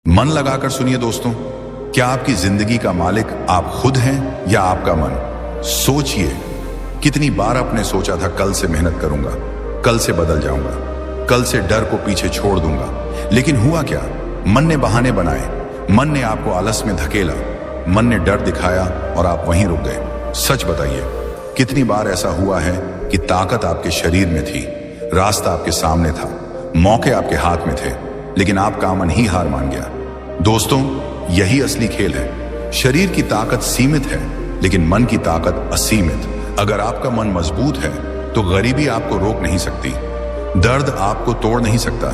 मन लगाकर सुनिए दोस्तों, क्या आपकी जिंदगी का मालिक आप खुद हैं या आपका मन? सोचिए, कितनी बार आपने सोचा था कल से मेहनत करूंगा, कल से बदल जाऊंगा, कल से डर को पीछे छोड़ दूंगा, लेकिन हुआ क्या? मन ने बहाने बनाए, मन ने आपको आलस में धकेला, मन ने डर दिखाया और आप वहीं रुक गए। सच बताइए, कितनी बार ऐसा हुआ है कि ताकत आपके शरीर में थी, रास्ता आपके सामने था, मौके आपके हाथ में थे, लेकिन आपका मन ही हार मान गया? दोस्तों, यही असली खेल है। शरीर की ताकत सीमित है, लेकिन मन की ताकत असीमित। अगर आपका मन मजबूत है तो गरीबी आपको रोक नहीं सकती, दर्द आपको तोड़ नहीं सकता,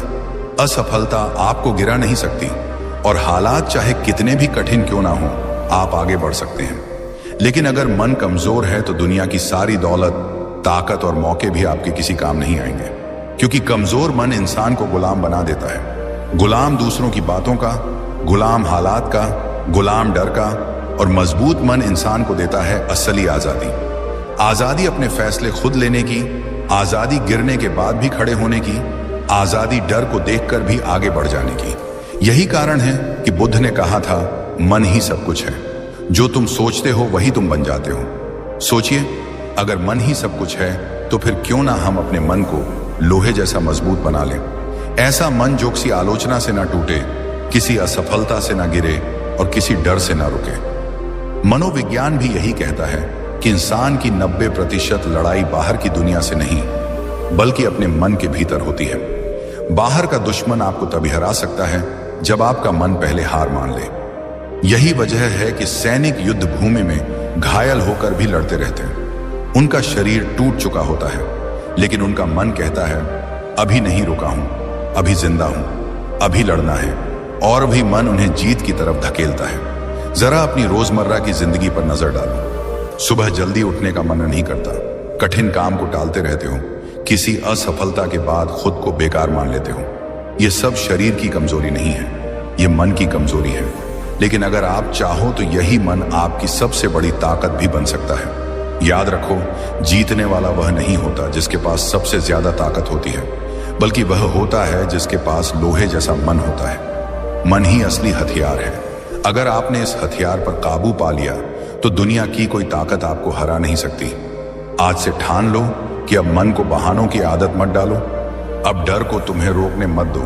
असफलता आपको गिरा नहीं सकती, और हालात चाहे कितने भी कठिन क्यों ना हो, आप आगे बढ़ सकते हैं। लेकिन अगर मन कमजोर है तो दुनिया की सारी दौलत, ताकत और मौके भी आपके किसी काम नहीं आएंगे, क्योंकि कमजोर मन इंसान को गुलाम बना देता है। गुलाम दूसरों की बातों का, गुलाम हालात का, गुलाम डर का, और मजबूत मन इंसान को देता है असली आजादी। आजादी अपने फैसले खुद लेने की, आजादी गिरने के बाद भी खड़े होने की, आजादी डर को देखकर भी आगे बढ़ जाने की। यही कारण है कि बुद्ध ने कहा था, मन ही सब कुछ है, जो तुम सोचते हो वही तुम बन जाते हो। सोचिए, अगर मन ही सब कुछ है तो फिर क्यों ना हम अपने मन को लोहे जैसा मजबूत बना लें। ऐसा मन जो किसी आलोचना से ना टूटे, किसी असफलता से ना गिरे और किसी डर से ना रुके। मनोविज्ञान भी यही कहता है कि इंसान की 90% लड़ाई बाहर की दुनिया से नहीं, बल्कि अपने मन के भीतर होती है। बाहर का दुश्मन आपको तभी हरा सकता है जब आपका मन पहले हार मान ले। यही वजह है कि सैनिक युद्ध भूमि में घायल होकर भी लड़ते रहते हैं। उनका शरीर टूट चुका होता है, लेकिन उनका मन कहता है, अभी नहीं रुका हूं, अभी जिंदा हूं, अभी लड़ना है, और भी मन उन्हें जीत की तरफ धकेलता है। जरा अपनी रोजमर्रा की जिंदगी पर नजर डालो। सुबह जल्दी उठने का मन नहीं करता, कठिन काम को टालते रहते हो, किसी असफलता के बाद खुद को बेकार मान लेते हो। यह सब शरीर की कमजोरी नहीं है, यह मन की कमजोरी है। लेकिन अगर आप चाहो तो यही मन आपकी सबसे बड़ी ताकत भी बन सकता है। याद रखो, जीतने वाला वह नहीं होता जिसके पास सबसे ज्यादा ताकत होती है, बल्कि वह होता है जिसके पास लोहे जैसा मन होता है। मन ही असली हथियार है। अगर आपने इस हथियार पर काबू पा लिया तो दुनिया की कोई ताकत आपको हरा नहीं सकती। आज से ठान लो कि अब मन को बहानों की आदत मत डालो, अब डर को तुम्हें रोकने मत दो,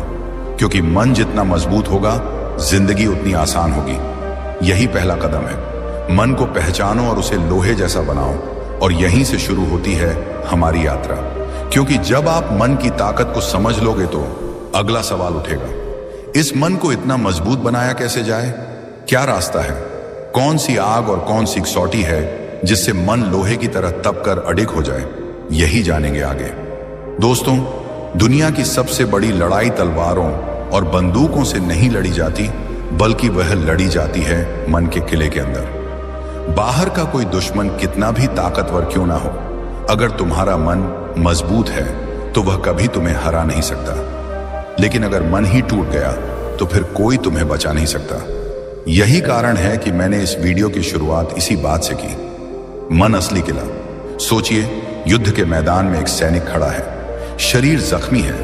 क्योंकि मन जितना मजबूत होगा, जिंदगी उतनी आसान होगी। यही पहला कदम है। मन को पहचानो और उसे लोहे जैसा बनाओ, और यहीं से शुरू होती है हमारी यात्रा। क्योंकि जब आप मन की ताकत को समझ लोगे तो अगला सवाल उठेगा, इस मन को इतना मजबूत बनाया कैसे जाए? क्या रास्ता है? कौन सी आग और कौन सी कसौटी है जिससे मन लोहे की तरह तप कर अडिग हो जाए? यही जानेंगे आगे। दोस्तों, दुनिया की सबसे बड़ी लड़ाई तलवारों और बंदूकों से नहीं लड़ी जाती, बल्कि वह लड़ी जाती है मन के किले के अंदर। बाहर का कोई दुश्मन कितना भी ताकतवर क्यों ना हो, अगर तुम्हारा मन मजबूत है तो वह कभी तुम्हें हरा नहीं सकता। लेकिन अगर मन ही टूट गया तो फिर कोई तुम्हें बचा नहीं सकता। यही कारण है कि मैंने इस वीडियो की शुरुआत इसी बात से की। मन असली किला। सोचिए, युद्ध के मैदान में एक सैनिक खड़ा है, शरीर जख्मी है,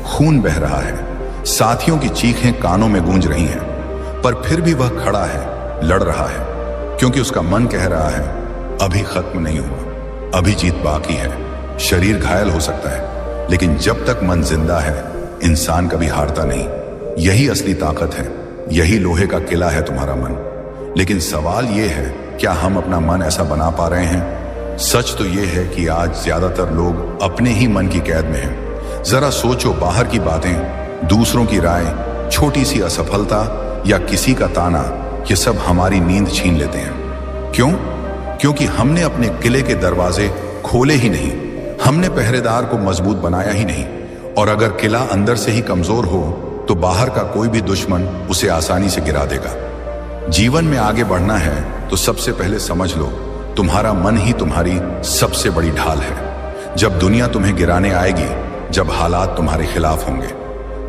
खून बह रहा है, साथियों की चीखें कानों में गूंज रही हैं, पर फिर भी वह खड़ा है, लड़ रहा है, क्योंकि उसका मन कह रहा है, अभी खत्म नहीं हुआ, अभी जीत बाकी है। शरीर घायल हो सकता है, लेकिन जब तक मन जिंदा है, इंसान कभी हारता नहीं। यही असली ताकत है, यही लोहे का किला है तुम्हारा मन। लेकिन सवाल यह है, क्या हम अपना मन ऐसा बना पा रहे हैं? सच तो यह है कि आज ज्यादातर लोग अपने ही मन की कैद में हैं। जरा सोचो, बाहर की बातें, दूसरों की राय, छोटी सी असफलता या किसी का ताना, ये सब हमारी नींद छीन लेते हैं। क्यों? क्योंकि हमने अपने किले के दरवाजे खोले ही नहीं, हमने पहरेदार को मजबूत बनाया ही नहीं। और अगर किला अंदर से ही कमजोर हो तो बाहर का कोई भी दुश्मन उसे आसानी से गिरा देगा। जीवन में आगे बढ़ना है तो सबसे पहले समझ लो, तुम्हारा मन ही तुम्हारी सबसे बड़ी ढाल है। जब दुनिया तुम्हें गिराने आएगी, जब हालात तुम्हारे खिलाफ होंगे,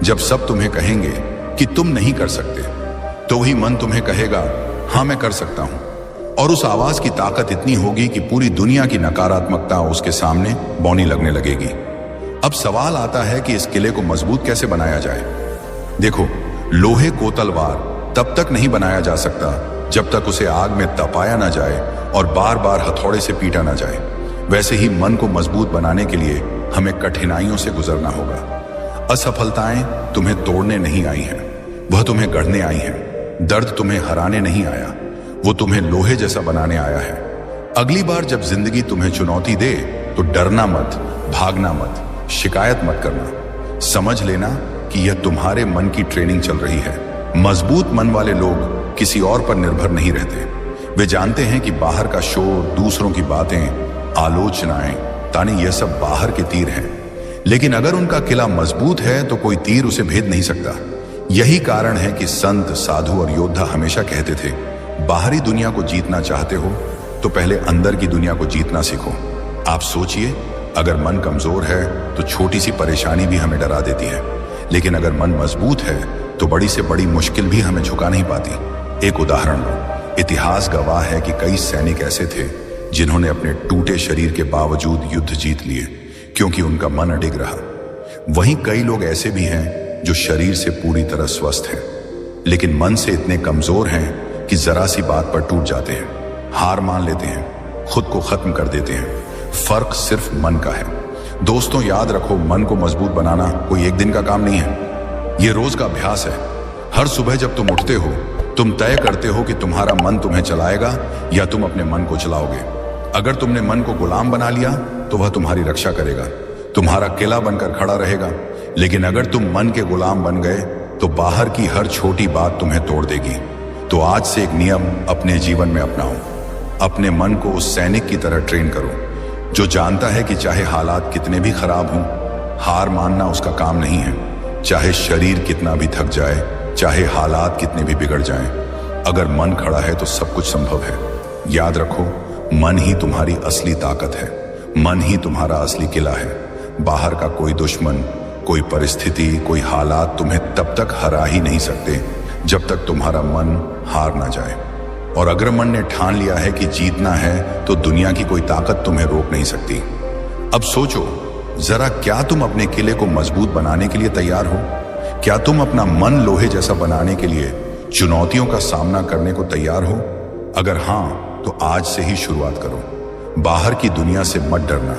जब सब तुम्हें कहेंगे कि तुम नहीं कर सकते, तो ही मन तुम्हें कहेगा, हाँ मैं कर सकता हूं। और उस आवाज की ताकत इतनी होगी कि पूरी दुनिया की नकारात्मकता उसके सामने बौनी लगने लगेगी। अब सवाल आता है कि इस किले को मजबूत कैसे बनाया जाए। देखो, लोहे को तलवार तब तक नहीं बनाया जा सकता जब तक उसे आग में तपाया ना जाए और बार बार हथौड़े से पीटा ना जाए। वैसे ही मन को मजबूत बनाने के लिए हमें कठिनाइयों से गुजरना होगा। असफलताएं तुम्हें तोड़ने नहीं आई हैं, वह तुम्हें गढ़ने आई हैं। दर्द तुम्हें हराने नहीं आया, वो तुम्हें लोहे जैसा बनाने आया है। अगली बार जब जिंदगी तुम्हें चुनौती दे तो डरना मत, भागना मत, शिकायत मत करना। समझ लेना कि यह तुम्हारे मन की ट्रेनिंग चल रही है। मजबूत मन वाले लोग किसी और पर निर्भर नहीं रहते। वे जानते हैं कि बाहर का शोर, दूसरों की बातें, आलोचनाएं, ताने यह सब बाहर के तीर हैं। लेकिन अगर उनका किला मजबूत है तो कोई तीर उसे भेद नहीं सकता। यही कारण है कि संत, साधु और योद्धा हमेशा कहते थे, बाहरी दुनिया को जीतना चाहते हो तो पहले अंदर की दुनिया को जीतना सीखो। आप सोचिए, अगर मन कमजोर है तो छोटी सी परेशानी भी हमें डरा देती है, लेकिन अगर मन मजबूत है तो बड़ी से बड़ी मुश्किल भी हमें झुका नहीं पाती। एक उदाहरण लो, इतिहास गवाह है कि कई सैनिक ऐसे थे जिन्होंने अपने टूटे शरीर के बावजूद युद्ध जीत लिए, क्योंकि उनका मन अडिग रहा। वहीं कई लोग ऐसे भी हैं जो शरीर से पूरी तरह स्वस्थ हैं, लेकिन मन से इतने कमजोर हैं कि जरा सी बात पर टूट जाते हैं, हार मान लेते हैं, खुद को खत्म कर देते हैं। फर्क सिर्फ मन का है। दोस्तों, याद रखो, मन को मजबूत बनाना कोई एक दिन का काम नहीं है, यह रोज का अभ्यास है। हर सुबह जब तुम उठते हो, तुम तय करते हो कि तुम्हारा मन तुम्हें चलाएगा या तुम अपने मन को चलाओगे। अगर तुमने मन को गुलाम बना लिया तो वह तुम्हारी रक्षा करेगा, तुम्हारा किला बनकर खड़ा रहेगा। लेकिन अगर तुम मन के गुलाम बन गए तो बाहर की हर छोटी बात तुम्हें तोड़ देगी। तो आज से एक नियम अपने जीवन में अपनाओ। अपने मन को उस सैनिक की तरह ट्रेन करो जो जानता है कि चाहे हालात कितने भी खराब हों, हार मानना उसका काम नहीं है। चाहे शरीर कितना भी थक जाए, चाहे हालात कितने भी बिगड़ जाएं, अगर मन खड़ा है तो सब कुछ संभव है। याद रखो, मन ही तुम्हारी असली ताकत है, मन ही तुम्हारा असली किला है। बाहर का कोई दुश्मन, कोई परिस्थिति, कोई हालात तुम्हें तब तक हरा ही नहीं सकते जब तक तुम्हारा मन हार ना जाए। और अगर मन ने ठान लिया है कि जीतना है तो दुनिया की कोई ताकत तुम्हें रोक नहीं सकती। अब सोचो जरा, क्या तुम अपने किले को मजबूत बनाने के लिए तैयार हो? क्या तुम अपना मन लोहे जैसा बनाने के लिए चुनौतियों का सामना करने को तैयार हो? अगर हाँ, तो आज से ही शुरुआत करो। बाहर की दुनिया से मत डरना।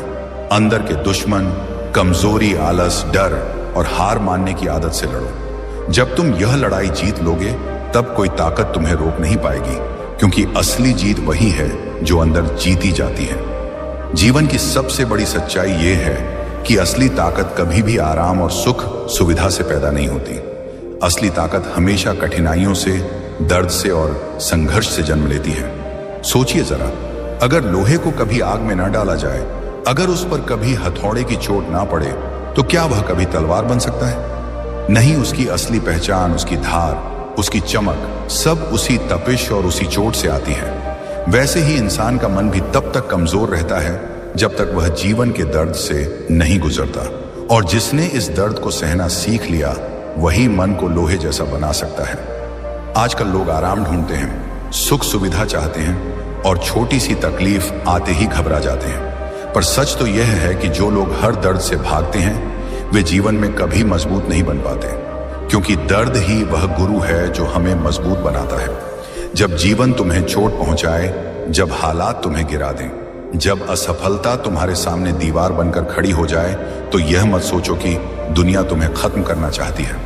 अंदर के दुश्मन, कमजोरी, आलस, डर और हार मानने की आदत से लड़ो। जब तुम यह लड़ाई जीत लोगे तब कोई ताकत तुम्हें रोक नहीं पाएगी, क्योंकि असली जीत वही है जो अंदर जीती जाती है। जीवन की सबसे बड़ी सच्चाई यह है कि असली ताकत कभी भी आराम और सुख सुविधा से पैदा नहीं होती। असली ताकत हमेशा कठिनाइयों से, दर्द से और संघर्ष से जन्म लेती है। सोचिए जरा, अगर लोहे को कभी आग में न डाला जाए, अगर उस पर कभी हथौड़े की चोट ना पड़े, तो क्या वह कभी तलवार बन सकता है? नहीं, उसकी असली पहचान, उसकी धार, उसकी चमक सब उसी तपिश और उसी चोट से आती है। वैसे ही इंसान का मन भी तब तक कमजोर रहता है जब तक वह जीवन के दर्द से नहीं गुजरता। और जिसने इस दर्द को सहना सीख लिया, वही मन को लोहे जैसा बना सकता है। आजकल लोग आराम ढूंढते हैं, सुख सुविधा चाहते हैं और छोटी सी तकलीफ आते ही घबरा जाते हैं। पर सच तो यह है कि जो लोग हर दर्द से भागते हैं वे जीवन में कभी मजबूत नहीं बन पाते, क्योंकि दर्द ही वह गुरु है जो हमें मजबूत बनाता है। जब जीवन तुम्हें चोट पहुंचाए, जब हालात तुम्हें गिरा दें, जब असफलता तुम्हारे सामने दीवार बनकर खड़ी हो जाए, तो यह मत सोचो कि दुनिया तुम्हें खत्म करना चाहती है,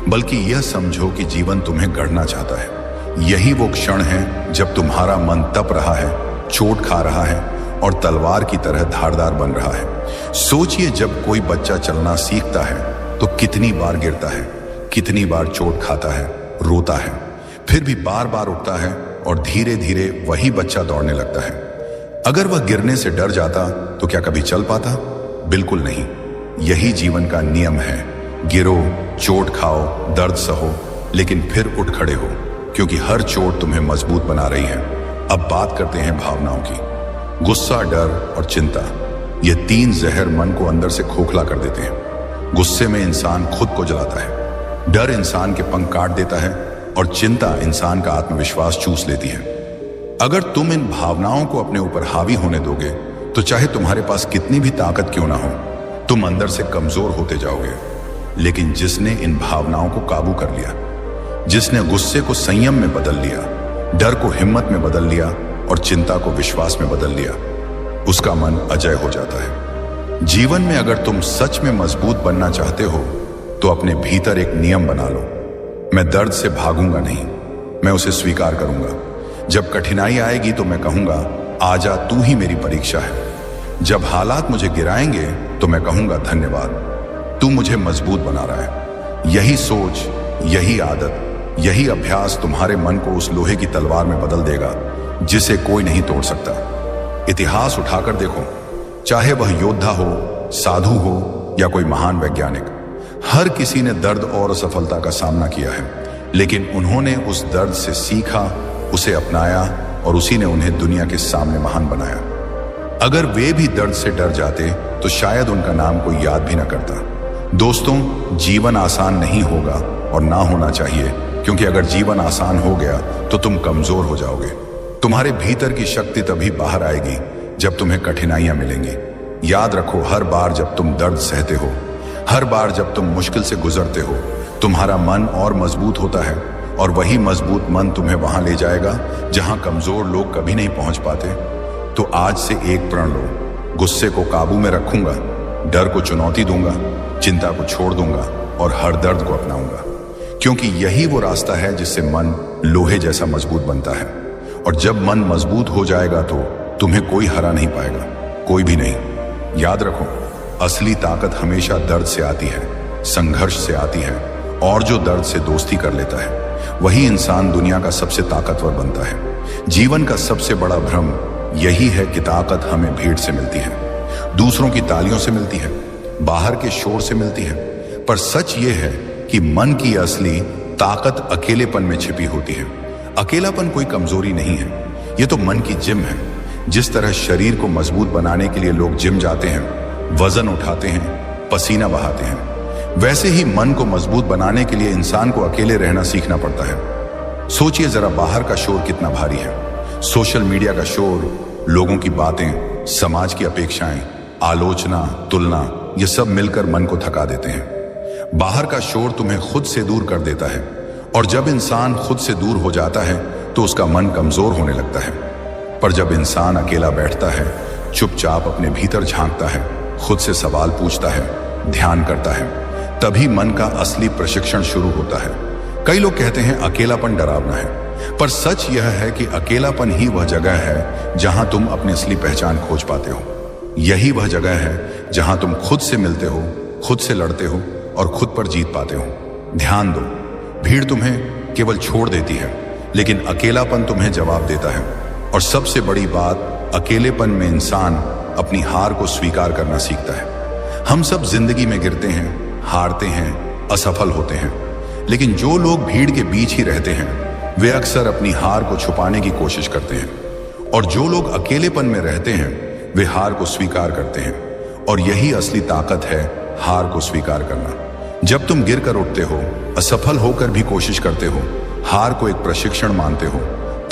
बल्कि यह समझो कि जीवन तुम्हें गढ़ना चाहता है। यही वो क्षण है जब तुम्हारा मन तप रहा है, चोट खा रहा है और तलवार की तरह धारदार बन रहा है। सोचिए, जब कोई बच्चा चलना सीखता है तो कितनी बार गिरता है, कितनी बार चोट खाता है, रोता है, फिर भी बार बार उठता है और धीरे धीरे वही बच्चा दौड़ने लगता है। अगर वह गिरने से डर जाता तो क्या कभी चल पाता? बिल्कुल नहीं। यही जीवन का नियम है, गिरो, चोट खाओ, दर्द सहो, लेकिन फिर उठ खड़े हो, क्योंकि हर चोट तुम्हें मजबूत बना रही है। अब बात करते हैं भावनाओं की। गुस्सा, डर और चिंता, ये तीन जहर मन को अंदर से खोखला कर देते हैं। गुस्से में इंसान खुद को जलाता है, डर इंसान के पंख काट देता है और चिंता इंसान का आत्मविश्वास चूस लेती है। अगर तुम इन भावनाओं को अपने ऊपर हावी होने दोगे तो चाहे तुम्हारे पास कितनी भी ताकत क्यों ना हो, तुम अंदर से कमजोर होते जाओगे। लेकिन जिसने इन भावनाओं को काबू कर लिया, जिसने गुस्से को संयम में बदल लिया, डर को हिम्मत में बदल लिया और चिंता को विश्वास में बदल लिया, उसका मन अजय हो जाता है। जीवन में अगर तुम सच में मजबूत बनना चाहते हो तो अपने भीतर एक नियम बना लो। मैं दर्द से भागूंगा नहीं, मैं उसे स्वीकार करूंगा। जब कठिनाई आएगी तो मैं कहूंगा, आजा तू ही मेरी परीक्षा है। जब हालात मुझे गिराएंगे तो मैं कहूंगा, धन्यवाद, तू मुझे मजबूत बना रहा है। यही सोच, यही आदत, यही अभ्यास तुम्हारे मन को उस लोहे की तलवार में बदल देगा जिसे कोई नहीं तोड़ सकता। इतिहास उठाकर देखो, चाहे वह योद्धा हो, साधु हो या कोई महान वैज्ञानिक, हर किसी ने दर्द और असफलता का सामना किया है, लेकिन उन्होंने उस दर्द से सीखा, उसे अपनाया और उसी ने उन्हें दुनिया के सामने महान बनाया। अगर वे भी दर्द से डर जाते तो शायद उनका नाम कोई याद भी न करता। दोस्तों, जीवन आसान नहीं होगा और ना होना चाहिए, क्योंकि अगर जीवन आसान हो गया तो तुम कमजोर हो जाओगे। तुम्हारे भीतर की शक्ति तभी बाहर आएगी जब तुम्हें कठिनाइयां मिलेंगी। याद रखो, हर बार जब तुम दर्द सहते हो, हर बार जब तुम मुश्किल से गुजरते हो, तुम्हारा मन और मजबूत होता है और वही मजबूत मन तुम्हें वहां ले जाएगा जहां कमजोर लोग कभी नहीं पहुंच पाते। तो आज से एक प्रण लो, गुस्से को काबू में रखूंगा, डर को चुनौती दूंगा, चिंता को छोड़ दूंगा और हर दर्द को अपनाऊंगा, क्योंकि यही वो रास्ता है जिससे मन लोहे जैसा मजबूत बनता है। और जब मन मजबूत हो जाएगा तो तुम्हें कोई हरा नहीं पाएगा, कोई भी नहीं। याद रखो, असली ताकत हमेशा दर्द से आती है, संघर्ष से आती है, और जो दर्द से दोस्ती कर लेता है वही इंसान दुनिया का सबसे ताकतवर बनता है। जीवन का सबसे बड़ा भ्रम यही है कि ताकत हमें भीड़ से मिलती है, दूसरों की तालियों से मिलती है, बाहर के शोर से मिलती है, पर सच ये है कि मन की असली ताकत अकेलेपन में छिपी होती है। अकेलापन कोई कमजोरी नहीं है, ये तो मन की जिम है। जिस तरह शरीर को मजबूत बनाने के लिए लोग जिम जाते हैं, वजन उठाते हैं, पसीना बहाते हैं, वैसे ही मन को मजबूत बनाने के लिए इंसान को अकेले रहना सीखना पड़ता है। सोचिए जरा, बाहर का शोर कितना भारी है, सोशल मीडिया का शोर, लोगों की बातें, समाज की अपेक्षाएं, आलोचना, तुलना, ये सब मिलकर मन को थका देते हैं। बाहर का शोर तुम्हें खुद से दूर कर देता है, और जब इंसान खुद से दूर हो जाता है तो उसका मन कमजोर होने लगता है। पर जब इंसान अकेला बैठता है, चुपचाप अपने भीतर झांकता है, खुद से सवाल पूछता है, ध्यान करता है, तभी मन का असली प्रशिक्षण शुरू होता है। कई लोग कहते हैं अकेलापन डरावना है, पर सच यह है कि अकेलापन ही वह जगह है जहां तुम अपनी असली पहचान खोज पाते हो। यही वह जगह है जहां तुम खुद से मिलते हो, खुद से लड़ते हो और खुद पर जीत पाते हो। ध्यान दो, भीड़ तुम्हें केवल छोड़ देती है, लेकिन अकेलापन तुम्हें जवाब देता है। और सबसे बड़ी बात, अकेलेपन में इंसान अपनी हार को स्वीकार करना सीखता है। हम सब जिंदगी में गिरते हैं, हारते हैं, असफल होते हैं, लेकिन जो लोग भीड़ के बीच ही रहते हैं वे अक्सर अपनी हार को छुपाने की कोशिश करते हैं, और जो लोग अकेलेपन में रहते हैं वे हार को स्वीकार करते हैं। और यही असली ताकत है, हार को स्वीकार करना। जब तुम गिर कर उठते हो, असफल होकर भी कोशिश करते हो, हार को एक प्रशिक्षण मानते हो,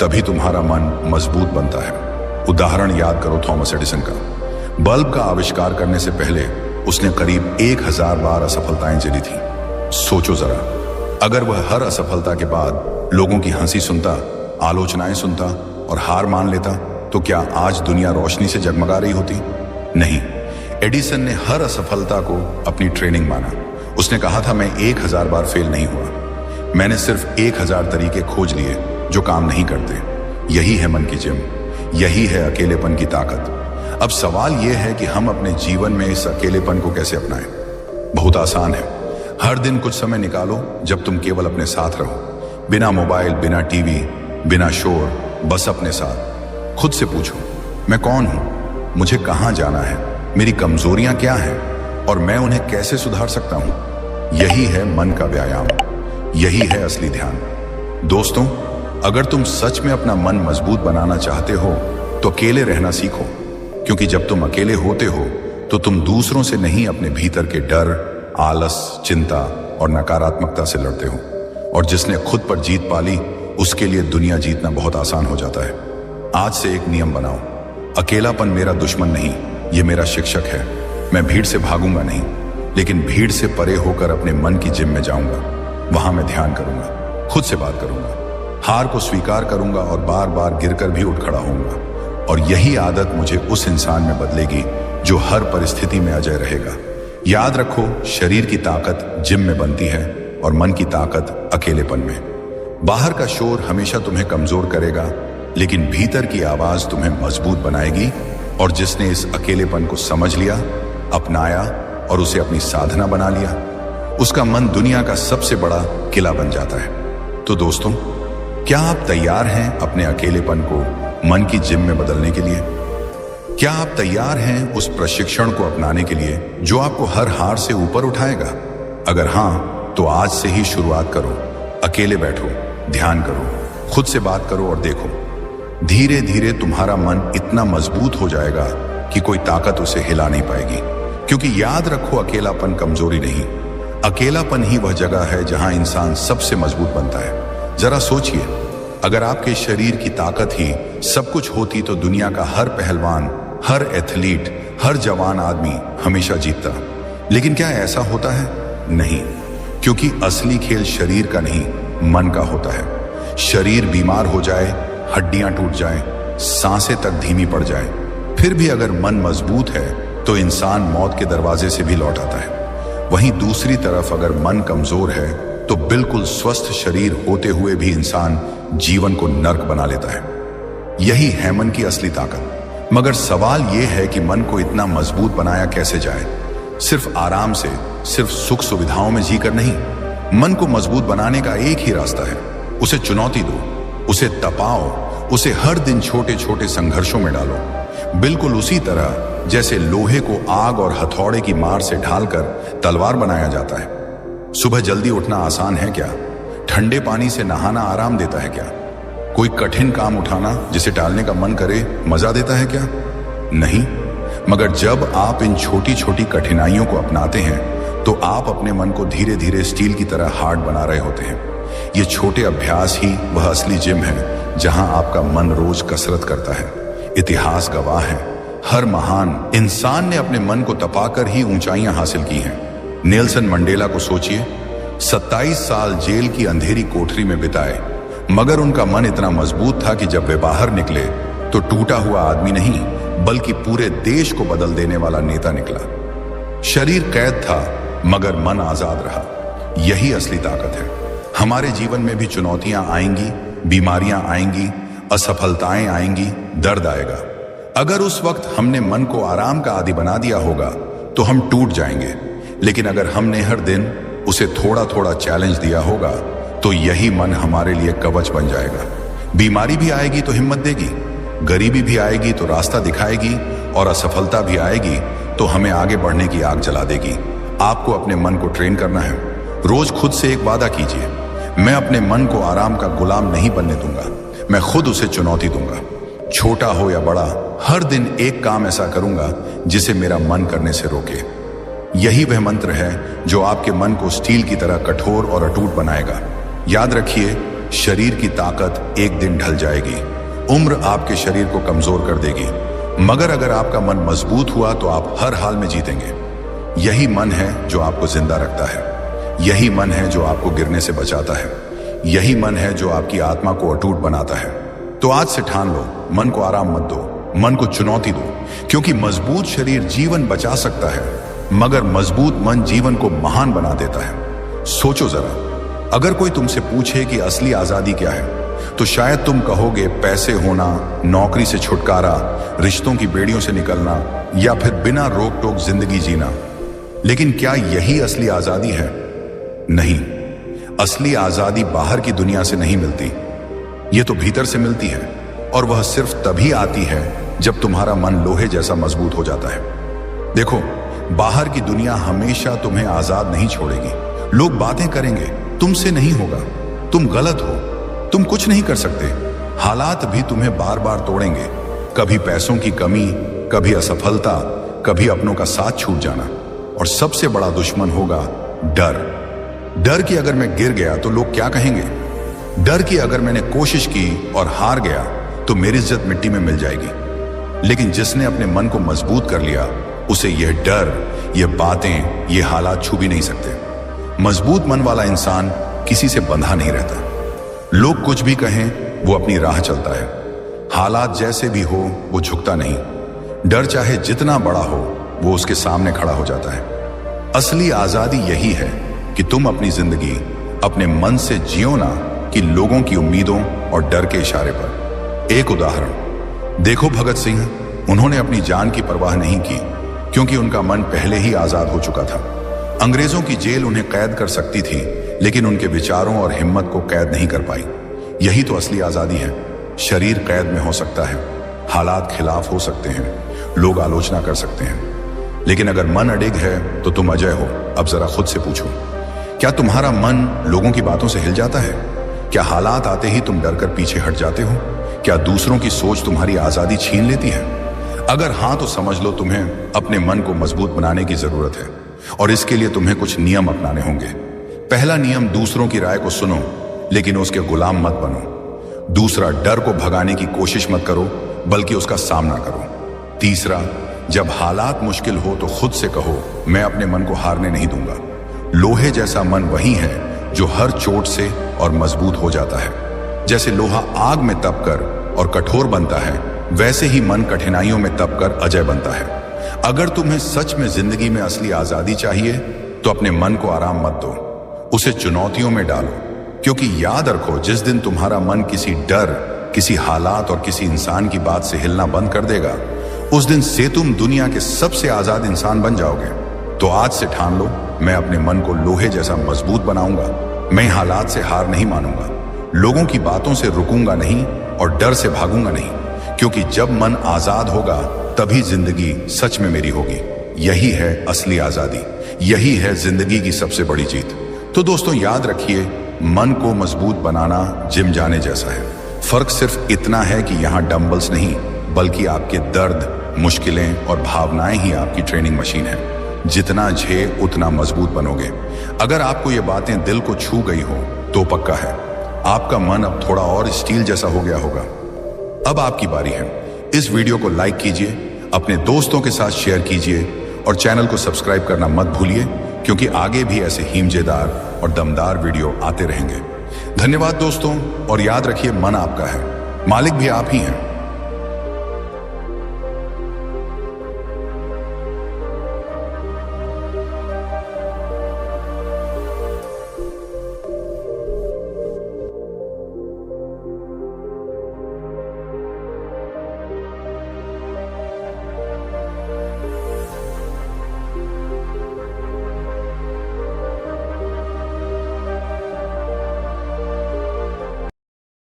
तभी तुम्हारा मन मजबूत बनता है। उदाहरण याद करो थॉमस एडिसन का। बल्ब का आविष्कार करने से पहले उसने करीब 1000 बार असफलताएं झेली थी। सोचो जरा, अगर वह हर असफलता के बाद लोगों की हंसी सुनता, आलोचनाएं सुनता और हार मान लेता, तो क्या आज दुनिया रोशनी से जगमगा रही होती? नहीं। एडिसन ने हर असफलता को अपनी ट्रेनिंग माना। उसने कहा था, मैं 1000 बार फेल नहीं हुआ, मैंने सिर्फ 1000 तरीके खोज लिए जो काम नहीं करते। यही है मन की जिम, यही है अकेलेपन की ताकत। अब सवाल यह है कि हम अपने जीवन में इस अकेलेपन को कैसे अपनाएं। बहुत आसान है। हर दिन कुछ समय निकालो जब तुम केवल अपने साथ रहो, बिना मोबाइल, बिना टीवी, बिना शोर, बस अपने साथ। खुद से पूछो, मैं कौन हूं, मुझे कहां जाना है, मेरी कमजोरियां क्या हैं और मैं उन्हें कैसे सुधार सकता हूं। यही है मन का व्यायाम, यही है असली ध्यान। दोस्तों, अगर तुम सच में अपना मन मजबूत बनाना चाहते हो तो अकेले रहना सीखो, क्योंकि जब तुम अकेले होते हो तो तुम दूसरों से नहीं, अपने भीतर के डर, आलस, चिंता और नकारात्मकता से लड़ते हो। और जिसने खुद पर जीत पाली, उसके लिए दुनिया जीतना बहुत आसान हो जाता है। आज से एक नियम बनाओ, अकेलापन मेरा दुश्मन नहीं, ये मेरा शिक्षक है। मैं भीड़ से भागूंगा नहीं, लेकिन भीड़ से परे होकर अपने मन की जिम में जाऊंगा। वहां मैं ध्यान करूंगा, खुद से बात करूंगा, हार को स्वीकार करूंगा और बार बार गिरकर भी उठ खड़ा होऊंगा। और यही आदत मुझे उस इंसान में बदलेगी जो हर परिस्थिति में अजय रहेगा। याद रखो, शरीर की ताकत जिम में बनती है और मन की ताकत अकेलेपन में। बाहर का शोर हमेशा तुम्हें कमजोर करेगा, लेकिन भीतर की आवाज तुम्हें मजबूत बनाएगी। और जिसने इस अकेलेपन को समझ लिया, अपनाया और उसे अपनी साधना बना लिया, उसका मन दुनिया का सबसे बड़ा किला बन जाता है। तो दोस्तों, क्या आप तैयार हैं अपने अकेलेपन को मन की जिम में बदलने के लिए? क्या आप तैयार हैं उस प्रशिक्षण को अपनाने के लिए जो आपको हर हार से ऊपर उठाएगा? अगर हां, तो आज से ही शुरुआत करो। अकेले बैठो, ध्यान करो, खुद से बात करो और देखो, धीरे धीरे तुम्हारा मन इतना मजबूत हो जाएगा कि कोई ताकत उसे हिला नहीं पाएगी। क्योंकि याद रखो, अकेलापन कमजोरी नहीं, अकेलापन ही वह जगह है जहां इंसान सबसे मजबूत बनता है। जरा सोचिए, अगर आपके शरीर की ताकत ही सब कुछ होती तो दुनिया का हर पहलवान, हर एथलीट, हर जवान आदमी हमेशा जीतता। लेकिन क्या ऐसा होता है? नहीं, क्योंकि असली खेल शरीर का नहीं, मन का होता है। शरीर बीमार हो जाए, हड्डियां टूट जाएं, सांसें तक धीमी पड़ जाए, फिर भी अगर मन मजबूत है तो इंसान मौत के दरवाजे से भी लौट आता है। वहीं दूसरी तरफ अगर मन कमजोर है तो बिल्कुल स्वस्थ शरीर होते हुए भी इंसान जीवन को नर्क बना लेता है। यही है मन की असली ताकत। मगर सवाल यह है कि मन को इतना मजबूत बनाया कैसे जाए? सिर्फ आराम से, सिर्फ सुख सुविधाओं में जीकर नहीं। मन को मजबूत बनाने का एक ही रास्ता है, उसे चुनौती दो, उसे तपाओ, उसे हर दिन छोटे छोटे संघर्षों में डालो। बिल्कुल उसी तरह जैसे लोहे को आग और हथौड़े की मार से ढालकर तलवार बनाया जाता है। सुबह जल्दी उठना आसान है क्या? ठंडे पानी से नहाना आराम देता है क्या? कोई कठिन काम उठाना जिसे टालने का मन करे मजा देता है क्या? नहीं। मगर जब आप इन छोटी छोटी कठिनाइयों को अपनाते हैं तो आप अपने मन को धीरे धीरे स्टील की तरह हार्ड बना रहे होते हैं। ये छोटे अभ्यास ही वह असली जिम है जहां आपका मन रोज कसरत करता है। इतिहास गवाह है, हर महान इंसान ने अपने मन को तपाकर ही ऊंचाइयां हासिल की हैं। नेल्सन मंडेला को सोचिए, 27 साल जेल की अंधेरी कोठरी में बिताए, मगर उनका मन इतना मजबूत था कि जब वे बाहर निकले तो टूटा हुआ आदमी नहीं बल्कि पूरे देश को बदल देने वाला नेता निकला। शरीर कैद था मगर मन आजाद रहा। यही असली ताकत है। हमारे जीवन में भी चुनौतियां आएंगी, बीमारियां आएंगी, असफलताएं आएंगी, दर्द आएगा। अगर उस वक्त हमने मन को आराम का आदी बना दिया होगा तो हम टूट जाएंगे। लेकिन अगर हमने हर दिन उसे थोड़ा थोड़ा चैलेंज दिया होगा तो यही मन हमारे लिए कवच बन जाएगा। बीमारी भी आएगी तो हिम्मत देगी, गरीबी भी आएगी तो रास्ता दिखाएगी, और असफलता भी आएगी तो हमें आगे बढ़ने की आग जला देगी। आपको अपने मन को ट्रेन करना है। रोज खुद से एक वादा कीजिए, मैं अपने मन को आराम का गुलाम नहीं बनने दूंगा, मैं खुद उसे चुनौती दूंगा। छोटा हो या बड़ा, हर दिन एक काम ऐसा करूंगा जिसे मेरा मन करने से रोके। यही वह मंत्र है जो आपके मन को स्टील की तरह कठोर और अटूट बनाएगा। याद रखिए, शरीर की ताकत एक दिन ढल जाएगी, उम्र आपके शरीर को कमजोर कर देगी, मगर अगर आपका मन मजबूत हुआ तो आप हर हाल में जीतेंगे। यही मन है जो आपको जिंदा रखता है, यही मन है जो आपको गिरने से बचाता है, यही मन है जो आपकी आत्मा को अटूट बनाता है। तो आज से ठान लो, मन को आराम मत दो, मन को चुनौती दो, क्योंकि मजबूत शरीर जीवन बचा सकता है, मगर मजबूत मन जीवन को महान बना देता है। सोचो जरा, अगर कोई तुमसे पूछे कि असली आजादी क्या है तो शायद तुम कहोगे पैसे होना, नौकरी से छुटकारा, रिश्तों की बेड़ियों से निकलना, या फिर बिना रोक टोक जिंदगी जीना। लेकिन क्या यही असली आजादी है? नहीं। असली आजादी बाहर की दुनिया से नहीं मिलती, ये तो भीतर से मिलती है, और वह सिर्फ तभी आती है जब तुम्हारा मन लोहे जैसा मजबूत हो जाता है। देखो, बाहर की दुनिया हमेशा तुम्हें आजाद नहीं छोड़ेगी। लोग बातें करेंगे, तुमसे नहीं होगा, तुम गलत हो, तुम कुछ नहीं कर सकते। हालात भी तुम्हें बार बार तोड़ेंगे, कभी पैसों की कमी, कभी असफलता, कभी अपनों का साथ छूट जाना। और सबसे बड़ा दुश्मन होगा डर। डर कि अगर मैं गिर गया तो लोग क्या कहेंगे, डर कि अगर मैंने कोशिश की और हार गया तो मेरी इज्जत मिट्टी में मिल जाएगी। लेकिन जिसने अपने मन को मजबूत कर लिया, उसे यह डर, ये बातें, ये हालात छू भी नहीं सकते। मजबूत मन वाला इंसान किसी से बंधा नहीं रहता, लोग कुछ भी कहें, वो अपनी राह चलता है। हालात जैसे भी हो, वो झुकता नहीं। डर चाहे जितना बड़ा हो, वो उसके सामने खड़ा हो जाता है। असली आजादी यही है कि तुम अपनी जिंदगी अपने मन से जियो ना कि लोगों की उम्मीदों और डर के इशारे पर। एक उदाहरण देखो, भगत सिंह, उन्होंने अपनी जान की परवाह नहीं की क्योंकि उनका मन पहले ही आजाद हो चुका था। अंग्रेजों की जेल उन्हें कैद कर सकती थी, लेकिन उनके विचारों और हिम्मत को कैद नहीं कर पाई। यही तो असली आजादी है। शरीर कैद में हो सकता है, हालात खिलाफ हो सकते हैं, लोग आलोचना कर सकते हैं, लेकिन अगर मन अडिग है तो तुम अजय हो। अब जरा खुद से पूछो, क्या तुम्हारा मन लोगों की बातों से हिल जाता है? क्या हालात आते ही तुम डरकर पीछे हट जाते हो? क्या दूसरों की सोच तुम्हारी आजादी छीन लेती है? अगर हां, तो समझ लो तुम्हें अपने मन को मजबूत बनाने की जरूरत है, और इसके लिए तुम्हें कुछ नियम अपनाने होंगे। पहला नियम, दूसरों की राय को सुनो, लेकिन उसके गुलाम मत बनो। दूसरा, डर को भगाने की कोशिश मत करो, बल्कि उसका सामना करो। तीसरा, जब हालात मुश्किल हो तो खुद से कहो, मैं अपने मन को हारने नहीं दूंगा। लोहे जैसा मन वही है जो हर चोट से और मजबूत हो जाता है। जैसे लोहा आग में तपकर और कठोर बनता है, वैसे ही मन कठिनाइयों में तपकर अजय बनता है। अगर तुम्हें सच में जिंदगी में असली आजादी चाहिए, तो अपने मन को आराम मत दो, उसे चुनौतियों में डालो। क्योंकि याद रखो, जिस दिन तुम्हारा मन किसी डर, किसी हालात और किसी इंसान की बात से हिलना बंद कर देगा, उस दिन से तुम दुनिया के सबसे आजाद इंसान बन जाओगे। तो आज से ठान लो, मैं अपने मन को लोहे जैसा मजबूत बनाऊंगा। मैं हालात से हार नहीं मानूंगा, लोगों की बातों से रुकूंगा नहीं और डर से भागूंगा नहीं। क्योंकि जब मन आजाद होगा, तभी जिंदगी सच में मेरी होगी। यही है असली आजादी, यही है जिंदगी की सबसे बड़ी जीत। तो दोस्तों, याद रखिए, मन को मजबूत बनाना जिम जाने जैसा है। फर्क सिर्फ इतना है कि यहाँ डंबल्स नहीं, बल्कि आपके दर्द, मुश्किलें और भावनाएं ही आपकी ट्रेनिंग मशीन है। जितना झे उतना मजबूत बनोगे। अगर आपको ये बातें दिल को छू गई हो, तो पक्का है आपका मन अब थोड़ा और स्टील जैसा हो गया होगा। अब आपकी बारी है। इस वीडियो को लाइक कीजिए, अपने दोस्तों के साथ शेयर कीजिए और चैनल को सब्सक्राइब करना मत भूलिए, क्योंकि आगे भी ऐसे हीमजेदार और दमदार वीडियो आते रहेंगे। धन्यवाद दोस्तों, और याद रखिए, मन आपका है, मालिक भी आप ही हैं।